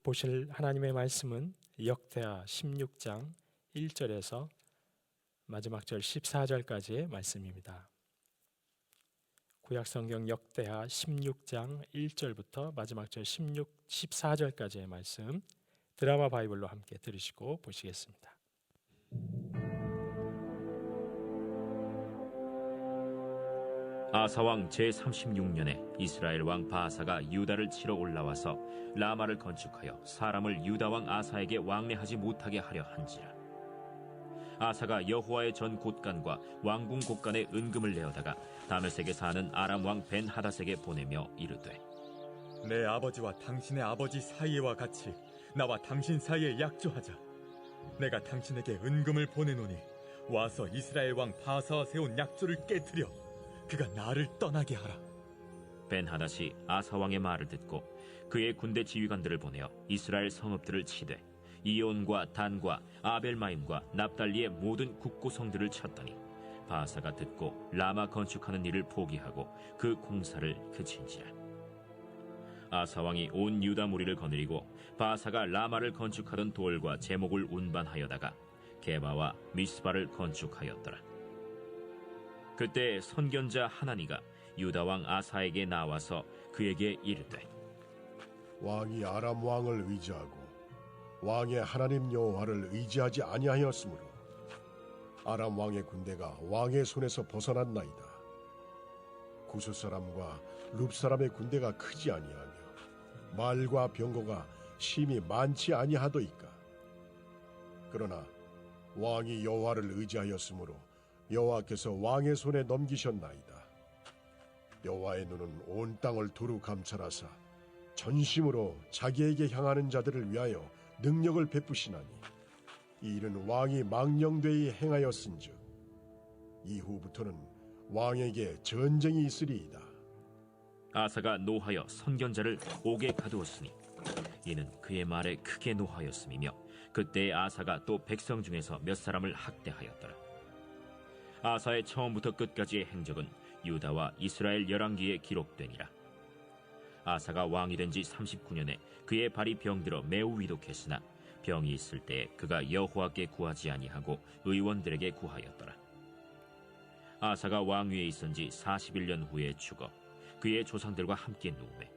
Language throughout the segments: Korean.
보실 하나님의 말씀은 역대하 16장 1절에서 마지막 절 14절까지의 말씀입니다. 구약성경 역대하 16장 1절부터 마지막 절 14절까지의 말씀 드라마 바이블로 함께 들으시고 보시겠습니다. 아사왕 제36년에 이스라엘 왕 바아사가 유다를 치러 올라와서 라마를 건축하여 사람을 유다 왕 아사에게 왕래하지 못하게 하려 한지라. 아사가 여호와의 전 곳간과 왕궁 곳간에 은금을 내어다가 다메섹에 사는 아람 왕 벤하닷에게 보내며 이르되, 내 아버지와 당신의 아버지 사이와 같이 나와 당신 사이에 약조하자. 내가 당신에게 은금을 보내노니 와서 이스라엘 왕 바아사와 세운 약조를 깨트려 그가 나를 떠나게 하라. 벤하닷이 아사 왕의 말을 듣고 그의 군대 지휘관들을 보내어 이스라엘 성읍들을 치되 이온과 단과 아벨마임과 납달리의 모든 국고성들을 쳤더니 바아사가 듣고 라마 건축하는 일을 포기하고 그 공사를 그친지라. 아사 왕이 온 유다 무리를 거느리고 바아사가 라마를 건축하던 돌과 제목을 운반하여다가 게바와 미스바를 건축하였더라. 그때 선견자 하나니가 유다 왕 아사에게 나와서 그에게 이르되, 왕이 아람 왕을 의지하고 왕의 하나님 여호와를 의지하지 아니하였으므로 아람 왕의 군대가 왕의 손에서 벗어났나이다. 구스 사람과 룹 사람의 군대가 크지 아니하며 말과 병거가 심히 많지 아니하도이까. 그러나 왕이 여호와를 의지하였으므로 여호와께서 왕의 손에 넘기셨나이다. 여호와의 눈은 온 땅을 두루 감찰하사 전심으로 자기에게 향하는 자들을 위하여 능력을 베푸시나니 이 일은 왕이 망령되이 행하였은즉 이후부터는 왕에게 전쟁이 있으리이다. 아사가 노하여 선견자를 옥에 가두었으니 이는 그의 말에 크게 노하였음이며 그때 아사가 또 백성 중에서 몇 사람을 학대하였더라. 아사의 처음부터 끝까지의 행적은 유다와 이스라엘 열왕기에 기록되니라. 아사가 왕이 된 지 39년에 그의 발이 병들어 매우 위독했으나 병이 있을 때 그가 여호와께 구하지 아니하고 의원들에게 구하였더라. 아사가 왕위에 있은 지 41년 후에 죽어 그의 조상들과 함께 누우매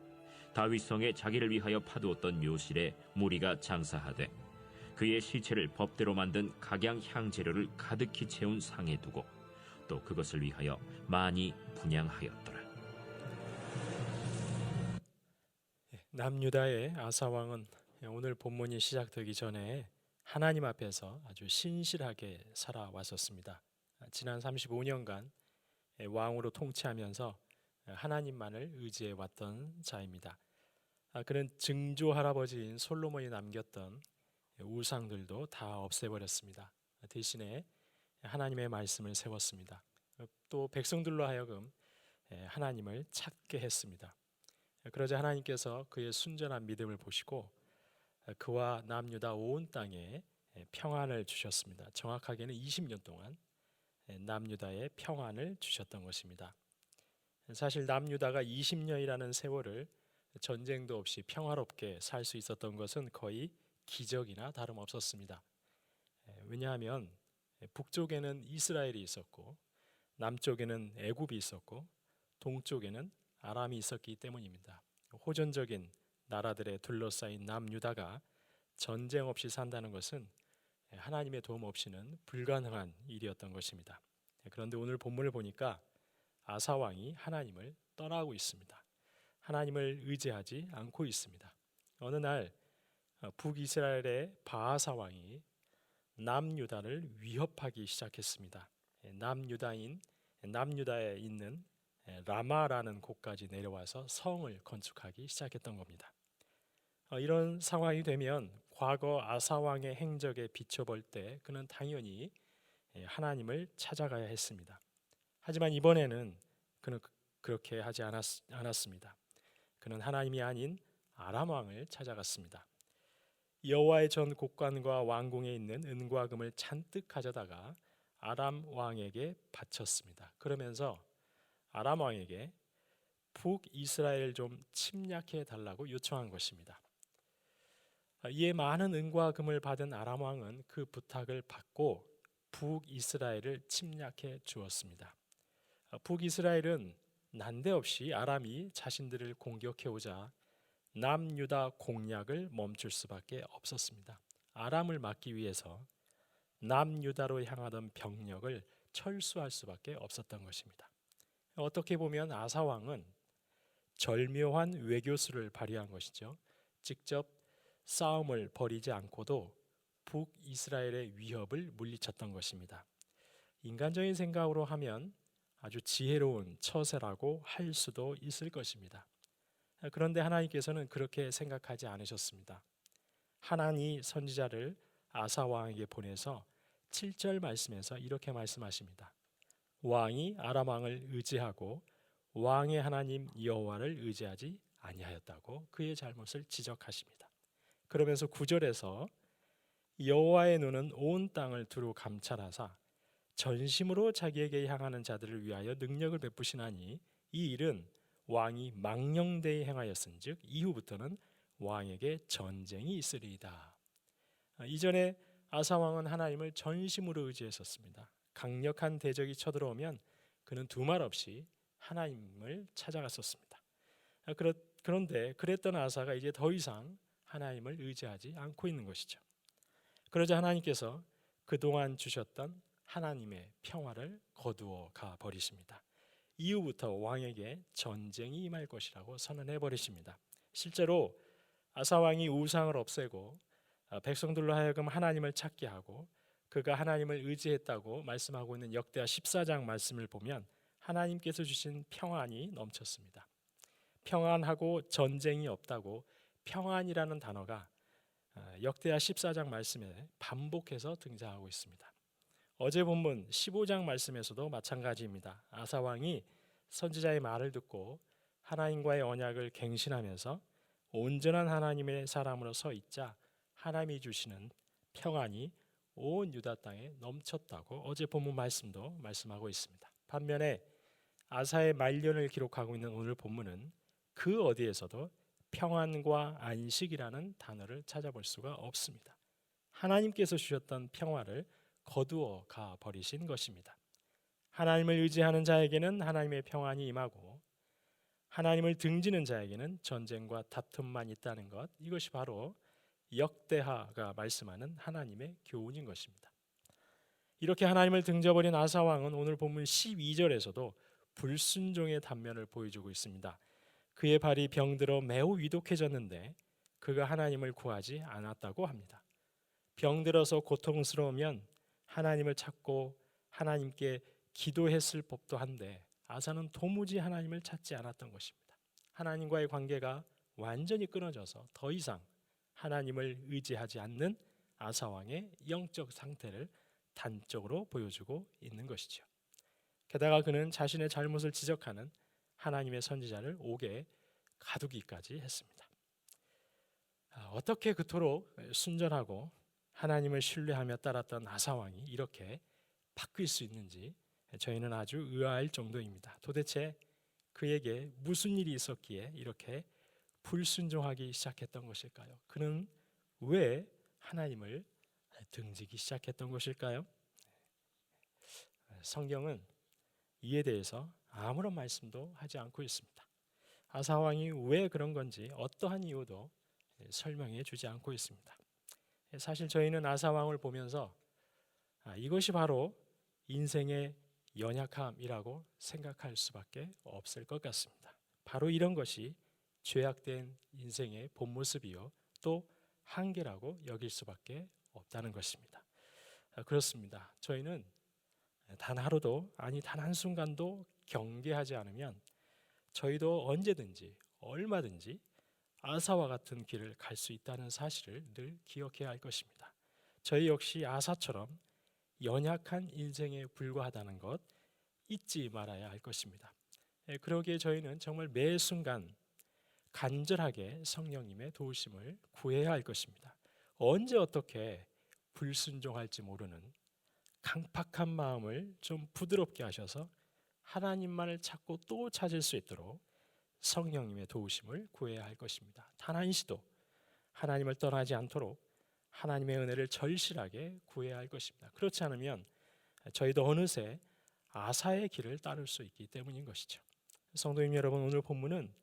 다윗성에 자기를 위하여 파두었던 묘실에 무리가 장사하되 그의 시체를 법대로 만든 각양 향재료를 가득히 채운 상에 두고 또 그것을 위하여 많이 분향하였더라. 남유다의 아사 왕은 오늘 본문이 시작되기 전에 하나님 앞에서 아주 신실하게 살아왔었습니다. 지난 35년간 왕으로 통치하면서 하나님만을 의지해 왔던 자입니다. 그는 증조 할아버지인 솔로몬이 남겼던 우상들도 다 없애버렸습니다. 대신에 하나님의 말씀을 세웠습니다. 또 백성들로 하여금 하나님을 찾게 했습니다. 그러자 하나님께서 그의 순전한 믿음을 보시고 그와 남유다 온 땅에 평안을 주셨습니다. 정확하게는 20년 동안 남유다에 평안을 주셨던 것입니다. 사실 남유다가 20년이라는 세월을 전쟁도 없이 평화롭게 살 수 있었던 것은 거의 기적이나 다름없었습니다. 왜냐하면 북쪽에는 이스라엘이 있었고 남쪽에는 애굽이 있었고 동쪽에는 아람이 있었기 때문입니다. 호전적인 나라들에 둘러싸인 남유다가 전쟁 없이 산다는 것은 하나님의 도움 없이는 불가능한 일이었던 것입니다. 그런데 오늘 본문을 보니까 아사 왕이 하나님을 떠나고 있습니다. 하나님을 의지하지 않고 있습니다. 어느 날 북이스라엘의 바아사 왕이 남유다를 위협하기 시작했습니다. 남유다에 있는 라마라는 곳까지 내려와서 성을 건축하기 시작했던 겁니다. 이런 상황이 되면 과거 아사 왕의 행적에 비춰볼 때 그는 당연히 하나님을 찾아가야 했습니다. 하지만 이번에는 그는 그렇게 하지 않았습니다. 그는 하나님이 아닌 아람 왕을 찾아갔습니다. 여호와의 전 곳간과 왕궁에 있는 은과 금을 잔뜩 가져다가 아람 왕에게 바쳤습니다. 그러면서 아람 왕에게 북이스라엘 좀 침략해 달라고 요청한 것입니다. 이에 많은 은과 금을 받은 아람 왕은 그 부탁을 받고 북이스라엘을 침략해 주었습니다. 북이스라엘은 난데없이 아람이 자신들을 공격해 오자 남유다 공략을 멈출 수밖에 없었습니다. 아람을 막기 위해서 남유다로 향하던 병력을 철수할 수밖에 없었던 것입니다. 어떻게 보면 아사 왕은 절묘한 외교수를 발휘한 것이죠. 직접 싸움을 벌이지 않고도 북이스라엘의 위협을 물리쳤던 것입니다. 인간적인 생각으로 하면 아주 지혜로운 처세라고 할 수도 있을 것입니다. 그런데 하나님께서는 그렇게 생각하지 않으셨습니다. 하나니 선지자를 아사 왕에게 보내서 7절 말씀에서 이렇게 말씀하십니다. 왕이 아람 왕을 의지하고 왕의 하나님 여호와를 의지하지 아니하였다고 그의 잘못을 지적하십니다. 그러면서 9절에서 여호와의 눈은 온 땅을 두루 감찰하사 전심으로 자기에게 향하는 자들을 위하여 능력을 베푸시나니 이 일은 왕이 망령되이 행하였은즉 이후부터는 왕에게 전쟁이 있으리이다. 이전에 아사 왕은 하나님을 전심으로 의지했었습니다. 강력한 대적이 쳐들어오면 그는 두말 없이 하나님을 찾아갔었습니다. 그런데 그랬던 아사가 이제 더 이상 하나님을 의지하지 않고 있는 것이죠. 그러자 하나님께서 그동안 주셨던 하나님의 평화를 거두어 가 버리십니다. 이후부터 왕에게 전쟁이 임할 것이라고 선언해 버리십니다. 실제로 아사 왕이 우상을 없애고 백성들로 하여금 하나님을 찾게 하고 그가 하나님을 의지했다고 말씀하고 있는 역대하 14장 말씀을 보면 하나님께서 주신 평안이 넘쳤습니다. 평안하고 전쟁이 없다고 평안이라는 단어가 역대하 14장 말씀에 반복해서 등장하고 있습니다. 어제 본문 15장 말씀에서도 마찬가지입니다. 아사 왕이 선지자의 말을 듣고 하나님과의 언약을 갱신하면서 온전한 하나님의 사람으로 서 있자 하나님이 주시는 평안이 온 유다 땅에 넘쳤다고 어제 본문 말씀도 말씀하고 있습니다. 반면에 아사의 말년을 기록하고 있는 오늘 본문은 그 어디에서도 평안과 안식이라는 단어를 찾아볼 수가 없습니다. 하나님께서 주셨던 평화를 거두어 가 버리신 것입니다. 하나님을 의지하는 자에게는 하나님의 평안이 임하고 하나님을 등지는 자에게는 전쟁과 다툼만 있다는 것, 이것이 바로 역대하가 말씀하는 하나님의 교훈인 것입니다. 이렇게 하나님을 등져버린 아사 왕은 오늘 본문 12절에서도 불순종의 단면을 보여주고 있습니다. 그의 발이 병들어 매우 위독해졌는데 그가 하나님을 구하지 않았다고 합니다. 병들어서 고통스러우면 하나님을 찾고 하나님께 기도했을 법도 한데 아사는 도무지 하나님을 찾지 않았던 것입니다. 하나님과의 관계가 완전히 끊어져서 더 이상 하나님을 의지하지 않는 아사 왕의 영적 상태를 단적으로 보여주고 있는 것이죠. 게다가 그는 자신의 잘못을 지적하는 하나님의 선지자를 옥에 가두기까지 했습니다. 어떻게 그토록 순전하고 하나님을 신뢰하며 따랐던 아사 왕이 이렇게 바뀔 수 있는지 저희는 아주 의아할 정도입니다. 도대체 그에게 무슨 일이 있었기에 이렇게 불순종하기 시작했던 것일까요? 그는 왜 하나님을 등지기 시작했던 것일까요? 성경은 이에 대해서 아무런 말씀도 하지 않고 있습니다. 아사 왕이 왜 그런 건지 어떠한 이유도 설명해 주지 않고 있습니다. 사실 저희는 아사 왕을 보면서 이것이 바로 인생의 연약함이라고 생각할 수밖에 없을 것 같습니다. 바로 이런 것이 죄악된 인생의 본 모습이요 또 한계라고 여길 수밖에 없다는 것입니다. 그렇습니다. 저희는 단 하루도 아니 단 한순간도 경계하지 않으면 저희도 언제든지 얼마든지 아사와 같은 길을 갈 수 있다는 사실을 늘 기억해야 할 것입니다. 저희 역시 아사처럼 연약한 인생에 불과하다는 것 잊지 말아야 할 것입니다. 그러기에 저희는 정말 매 순간 간절하게 성령님의 도우심을 구해야 할 것입니다. 언제 어떻게 불순종할지 모르는 강팍한 마음을 좀 부드럽게 하셔서 하나님만을 찾고 또 찾을 수 있도록 성령님의 도우심을 구해야 할 것입니다. 단 한시도 하나님을 떠나지 않도록 하나님의 은혜를 절실하게 구해야 할 것입니다. 그렇지 않으면 저희도 어느새 아사의 길을 따를 수 있기 때문인 것이죠. 성도님 여러분, 오늘 본문은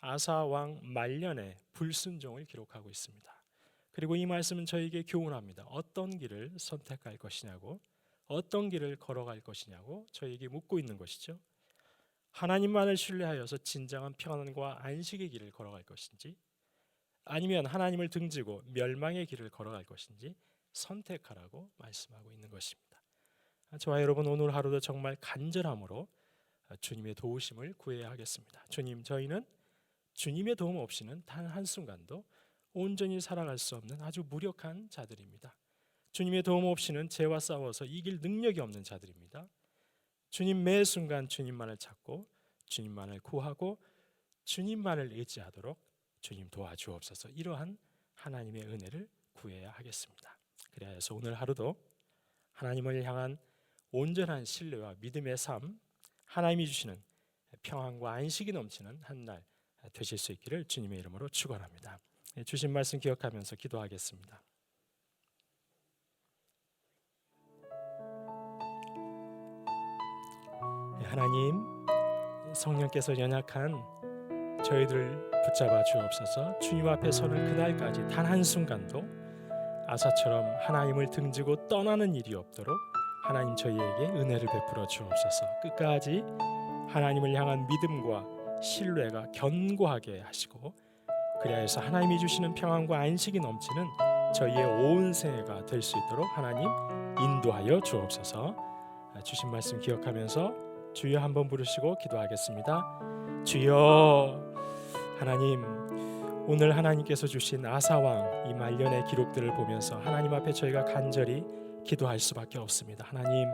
아사 왕 말년의 불순종을 기록하고 있습니다. 그리고 이 말씀은 저에게 교훈합니다. 어떤 길을 선택할 것이냐고, 어떤 길을 걸어갈 것이냐고 저에게 묻고 있는 것이죠. 하나님만을 신뢰하여서 진정한 평안과 안식의 길을 걸어갈 것인지, 아니면 하나님을 등지고 멸망의 길을 걸어갈 것인지 선택하라고 말씀하고 있는 것입니다. 저와 여러분, 오늘 하루도 정말 간절함으로 주님의 도우심을 구해야 하겠습니다. 주님, 저희는 주님의 도움 없이는 단 한순간도 온전히 살아갈 수 없는 아주 무력한 자들입니다. 주님의 도움 없이는 죄와 싸워서 이길 능력이 없는 자들입니다. 주님, 매 순간 주님만을 찾고 주님만을 구하고 주님만을 의지하도록 주님 도와주옵소서. 이러한 하나님의 은혜를 구해야 하겠습니다. 그래야 해서 오늘 하루도 하나님을 향한 온전한 신뢰와 믿음의 삶, 하나님이 주시는 평안과 안식이 넘치는 한 날 되실 수 있기를 주님의 이름으로 축원합니다. 주신 말씀 기억하면서 기도하겠습니다. 하나님, 성령께서 연약한 저희들을 붙잡아 주옵소서. 주님 앞에 서는 그날까지 단 한순간도 아사처럼 하나님을 등지고 떠나는 일이 없도록 하나님 저희에게 은혜를 베풀어 주옵소서. 끝까지 하나님을 향한 믿음과 신뢰가 견고하게 하시고, 그래야 해서 하나님이 주시는 평안과 안식이 넘치는 저희의 온 생애가 될 수 있도록 하나님 인도하여 주옵소서. 주신 말씀 기억하면서 주여 한번 부르시고 기도하겠습니다. 주여. 하나님, 오늘 하나님께서 주신 아사왕 이 말년의 기록들을 보면서 하나님 앞에 저희가 간절히 기도할 수밖에 없습니다. 하나님,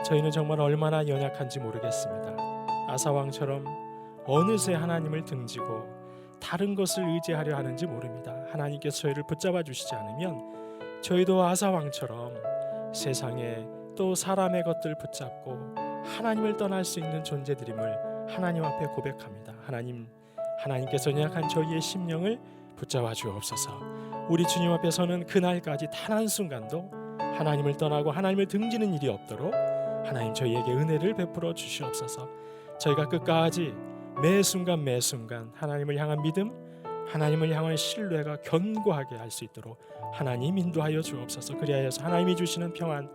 저희는 정말 얼마나 연약한지 모르겠습니다. 아사왕처럼 어느새 하나님을 등지고 다른 것을 의지하려 하는지 모릅니다. 하나님께서 저희를 붙잡아 주시지 않으면 저희도 아사왕처럼 세상에 또 사람의 것들 붙잡고 하나님을 떠날 수 있는 존재들임을 하나님 앞에 고백합니다. 하나님께서 연약한 저희의 심령을 붙잡아 주옵소서. 우리 주님 앞에 서는 그날까지 단 한순간도 하나님을 떠나고 하나님을 등지는 일이 없도록 하나님 저희에게 은혜를 베풀어 주시옵소서. 저희가 끝까지 매 순간 하나님을 향한 믿음, 하나님을 향한 신뢰가 견고하게 할 수 있도록 하나님 인도하여 주옵소서. 그리하여서 하나님이 주시는 평안,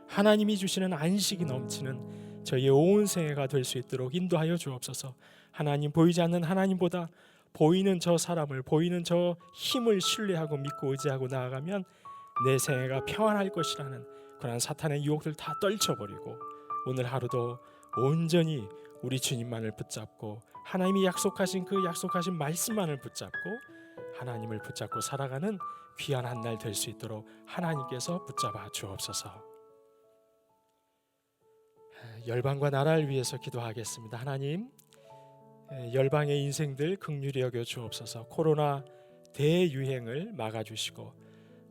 하나님이 주시는 안식이 넘치는 저희의 온 생애가 될 수 있도록 인도하여 주옵소서. 하나님, 보이지 않는 하나님보다 보이는 저 사람을, 보이는 저 힘을 신뢰하고 믿고 의지하고 나아가면 내 생애가 평안할 것이라는 그런 사탄의 유혹들 다 떨쳐버리고 오늘 하루도 온전히 우리 주님만을 붙잡고 하나님이 약속하신 그 약속하신 말씀만을 붙잡고 하나님을 붙잡고 살아가는 귀한 한 날 될 수 있도록 하나님께서 붙잡아 주옵소서. 열방과 나라를 위해서 기도하겠습니다. 하나님, 열방의 인생들 긍휼히 여겨 주옵소서. 코로나 대유행을 막아주시고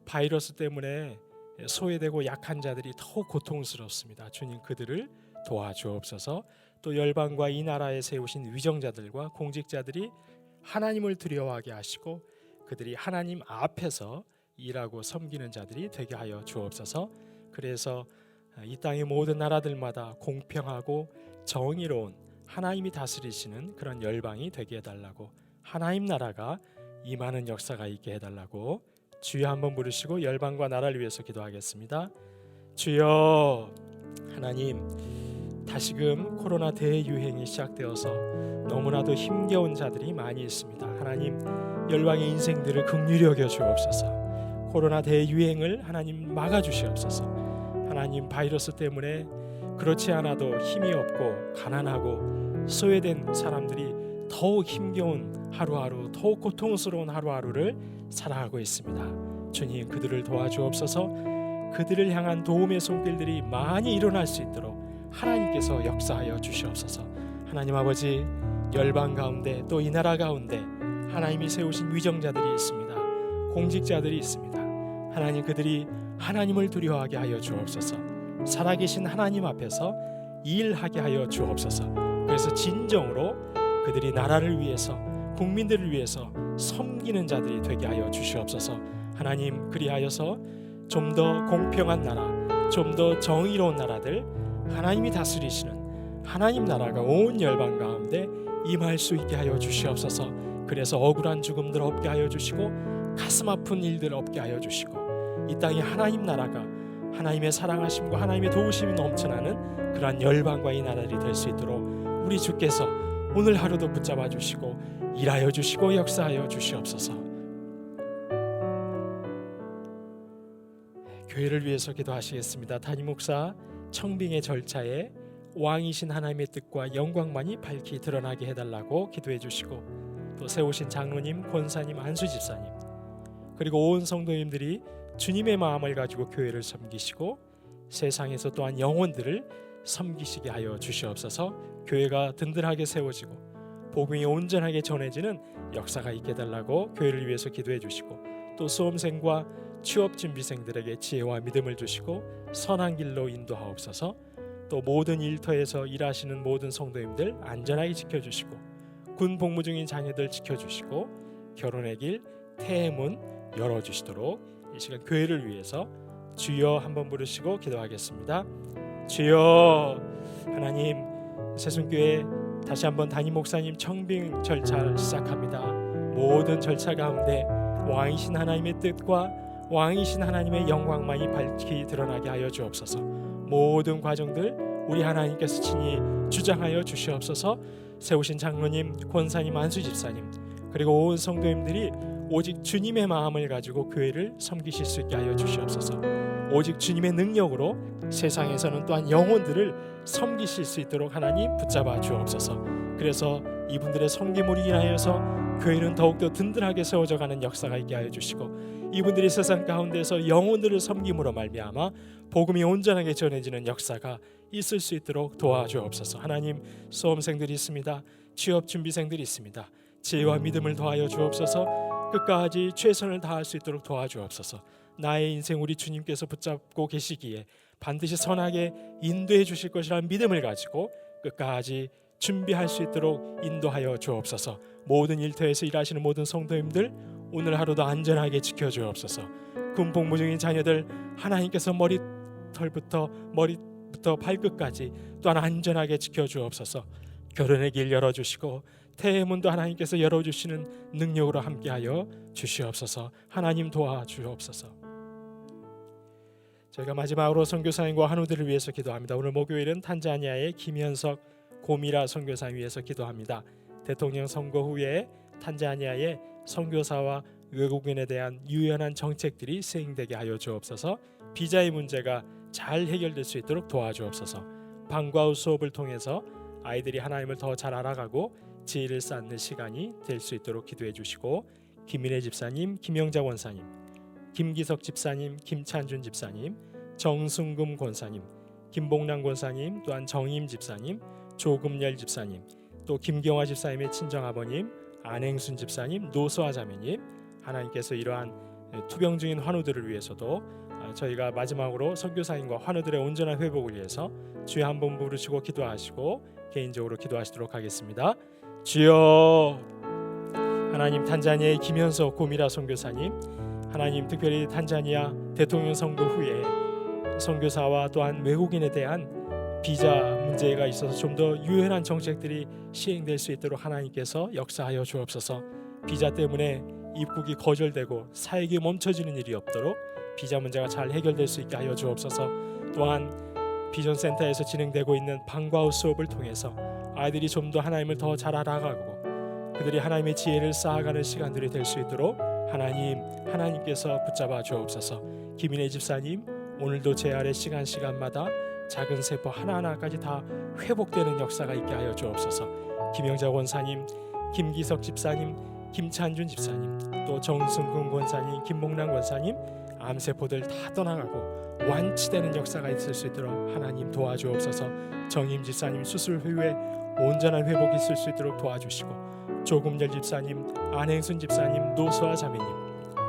바이러스 때문에 소외되고 약한 자들이 더욱 고통스럽습니다. 주님, 그들을 도와주옵소서. 또 열방과 이 나라에 세우신 위정자들과 공직자들이 하나님을 두려워하게 하시고 그들이 하나님 앞에서 일하고 섬기는 자들이 되게 하여 주옵소서. 그래서 이 땅의 모든 나라들마다 공평하고 정의로운 하나님이 다스리시는 그런 열방이 되게 해달라고, 하나님 나라가 임하는 역사가 있게 해달라고 주여 한번 부르시고 열방과 나라를 위해서 기도하겠습니다. 주여. 하나님, 다시금 코로나 대유행이 시작되어서 너무나도 힘겨운 자들이 많이 있습니다. 하나님, 열방의 인생들을 긍휼히 여겨 주옵소서. 코로나 대유행을 하나님 막아주시옵소서. 하나님, 바이러스 때문에 그렇지 않아도 힘이 없고 가난하고 소외된 사람들이 더욱 힘겨운 하루하루, 더욱 고통스러운 하루하루를 살아가고 있습니다. 주님, 그들을 도와주옵소서. 그들을 향한 도움의 손길들이 많이 일어날 수 있도록 하나님께서 역사하여 주시옵소서. 하나님 아버지, 열방 가운데 또 이 나라 가운데 하나님이 세우신 위정자들이 있습니다. 공직자들이 있습니다. 하나님, 그들이 하나님을 두려워하게 하여 주옵소서. 살아계신 하나님 앞에서 일하게 하여 주옵소서. 그래서 진정으로 그들이 나라를 위해서, 국민들을 위해서 섬기는 자들이 되게 하여 주시옵소서. 하나님, 그리하여서 좀 더 공평한 나라, 좀 더 정의로운 나라들, 하나님이 다스리시는 하나님 나라가 온 열방 가운데 임할 수 있게 하여 주시옵소서. 그래서 억울한 죽음들 없게 하여 주시고 가슴 아픈 일들 없게 하여 주시고 이 땅에 하나님 나라가 하나님의 사랑하심과 하나님의 도우심이 넘쳐나는 그러한 열방과 이 나라들이 될 수 있도록 우리 주께서 오늘 하루도 붙잡아 주시고 일하여 주시고 역사하여 주시옵소서. 교회를 위해서 기도하시겠습니다. 담임 목사 청빙의 절차에 왕이신 하나님의 뜻과 영광만이 밝히 드러나게 해달라고 기도해 주시고, 또 세우신 장로님, 권사님, 안수 집사님, 그리고 온 성도님들이 주님의 마음을 가지고 교회를 섬기시고 세상에서 또한 영혼들을 섬기시게 하여 주시옵소서. 교회가 든든하게 세워지고 복음이 온전하게 전해지는 역사가 있게 달라고 교회를 위해서 기도해 주시고, 또 수험생과 취업 준비생들에게 지혜와 믿음을 주시고 선한 길로 인도하옵소서. 또 모든 일터에서 일하시는 모든 성도님들 안전하게 지켜주시고, 군 복무 중인 자녀들 지켜주시고, 결혼의 길, 태의 문 열어주시도록 이 시간 교회를 위해서 주여 한번 부르시고 기도하겠습니다. 주여. 하나님, 새순교회 다시 한번 담임 목사님 청빙 절차를 시작합니다. 모든 절차 가운데 왕이신 하나님의 뜻과 왕이신 하나님의 영광만이 밝히 드러나게 하여 주옵소서. 모든 과정들 우리 하나님께서 친히 주장하여 주시옵소서. 세우신 장로님, 권사님, 안수 집사님, 그리고 온 성도님들이 오직 주님의 마음을 가지고 교회를 섬기실 수 있게 하여 주시옵소서. 오직 주님의 능력으로 세상에서는 또한 영혼들을 섬기실 수 있도록 하나님 붙잡아 주옵소서. 그래서 이분들의 섬김으로 인하여서 교회는 더욱더 든든하게 세워져가는 역사가 있게 하여 주시고, 이분들이 세상 가운데서 영혼들을 섬김으로 말미암아 복음이 온전하게 전해지는 역사가 있을 수 있도록 도와주옵소서. 하나님, 수험생들이 있습니다. 취업 준비생들이 있습니다. 지혜와 믿음을 더하여 주옵소서. 끝까지 최선을 다할 수 있도록 도와주옵소서. 나의 인생 우리 주님께서 붙잡고 계시기에 반드시 선하게 인도해 주실 것이라는 믿음을 가지고 끝까지 준비할 수 있도록 인도하여 주옵소서. 모든 일터에서 일하시는 모든 성도님들 오늘 하루도 안전하게 지켜주옵소서. 군 복무 중인 자녀들 하나님께서 머리털부터 발끝까지 또한 안전하게 지켜주옵소서. 결혼의 길 열어주시고 태의 문도 하나님께서 열어주시는 능력으로 함께하여 주시옵소서. 하나님 도와주옵소서. 저희가 마지막으로 선교사님과 한우들을 위해서 기도합니다. 오늘 목요일은 탄자니아의 김현석 고미라 선교사님 위해서 기도합니다. 대통령 선거 후에 탄자니아의 선교사와 외국인에 대한 유연한 정책들이 시행되게 하여 주옵소서. 비자의 문제가 잘 해결될 수 있도록 도와주옵소서. 방과 후 수업을 통해서 아이들이 하나님을 더 잘 알아가고 지혜를 쌓는 시간이 될 수 있도록 기도해 주시고, 김민혜 집사님, 김영자 원사님, 김기석 집사님, 김찬준 집사님, 정승금 권사님, 김봉랑 권사님, 또한 정임 집사님, 조금열 집사님, 또 김경화 집사님의 친정아버님, 안행순 집사님, 노수아 자매님, 하나님께서 이러한 투병 중인 환우들을 위해서도 저희가 마지막으로 선교사님과 환우들의 온전한 회복을 위해서 주여 한번 부르시고 기도하시고 개인적으로 기도하시도록 하겠습니다. 주여. 하나님, 탄자니아의 김현석 고미라 선교사님, 하나님 특별히 탄자니아 대통령 선거 후에 선교사와 또한 외국인에 대한 비자 문제가 있어서 좀 더 유연한 정책들이 시행될 수 있도록 하나님께서 역사하여 주옵소서. 비자 때문에 입국이 거절되고 사역이 멈춰지는 일이 없도록 비자 문제가 잘 해결될 수 있게 하여 주옵소서. 또한 비전센터에서 진행되고 있는 방과 후 수업을 통해서 아이들이 좀 더 하나님을 더 잘 알아가고 그들이 하나님의 지혜를 쌓아가는 시간들이 될 수 있도록 하나님께서 붙잡아 주옵소서. 김인혜 집사님, 오늘도 제 아래 시간마다 작은 세포 하나하나까지 다 회복되는 역사가 있게 하여 주옵소서. 김영자 원사님, 김기석 집사님, 김찬준 집사님, 또 정승근 권사님, 김봉랑 권사님, 암세포들 다 떠나가고 완치되는 역사가 있을 수 있도록 하나님 도와주옵소서. 정임 집사님 수술 후에 온전한 회복이 있을 수 있도록 도와주시고, 조금열 집사님, 안행순 집사님, 노수아 자매님,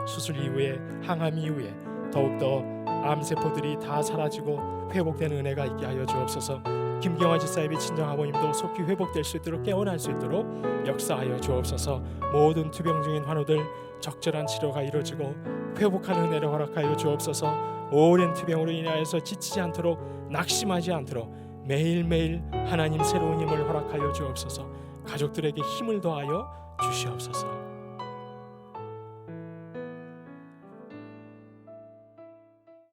수술 이후에 항암 이후에 더욱더 암세포들이 다 사라지고 회복되는 은혜가 있게 하여 주옵소서. 김경화 집사님의 친정 아버님도 속히 회복될 수 있도록 깨어날 수 있도록 역사하여 주옵소서. 모든 투병 중인 환우들 적절한 치료가 이루어지고 회복하는 은혜를 허락하여 주옵소서. 오랜 투병으로 인하여서 지치지 않도록 낙심하지 않도록 매일매일 하나님 새로운 힘을 허락하여 주옵소서. 가족들에게 힘을 더하여 주시옵소서.